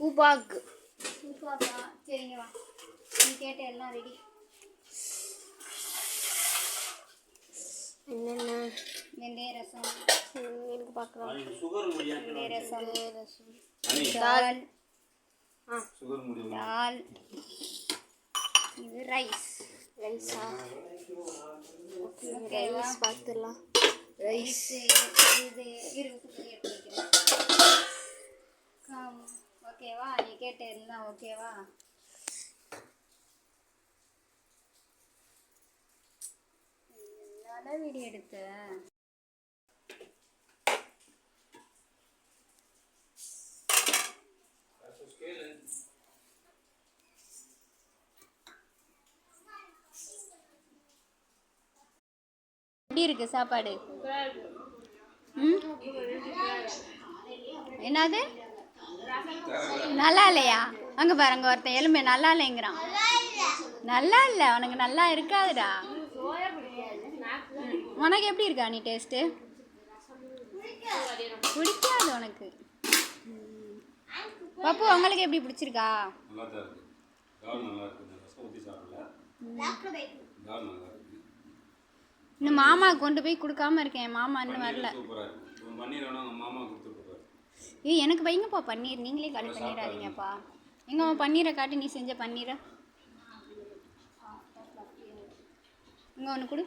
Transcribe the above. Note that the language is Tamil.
உபாக். உப்பாப்பா சரிங்க வா. நீ கேட்ட எல்லாம் ரெடி. என்னென்ன? வெந்தய ரசம். எனக்கு பார்க்கலாம். வெந்தய ரசம். தால். தால். இது ரைஸ். ரைஸா? ஓகே, ரைஸ் பார்த்துடலாம். ரைஸ் இது ஓகேவா? நீ கேட்ட எல்லாம் ஓகேவா? நல்ல வீடியோ எடுத்த. எப்படி இருக்கு சாப்பாடு? என்னது நல்லா இல்லையா? அங்கே பாருங்க ஒருத்தன் எலும்பு நல்லா இல்லைங்கிறான். நல்லா இல்லை, உனக்கு நல்லா இருக்காதுடா. உனக்கு எப்படி இருக்கா நீ டேஸ்ட்டு? பிடிக்காது உனக்கு. பப்பு உங்களுக்கு எப்படி பிடிச்சிருக்கா? இன்னும் மாமாவுக்கு கொண்டு போய் கொடுக்காம இருக்கேன். மாமா இன்னும் வரல. எனக்கு வைங்கப்பா பன்னீர். நீங்களே காலி பண்ணிடாதீங்கப்பா. எங்கம்மா பன்னீரை காட்டி, நீ செஞ்ச பன்னீரை இங்கே ஒன்று கொடு.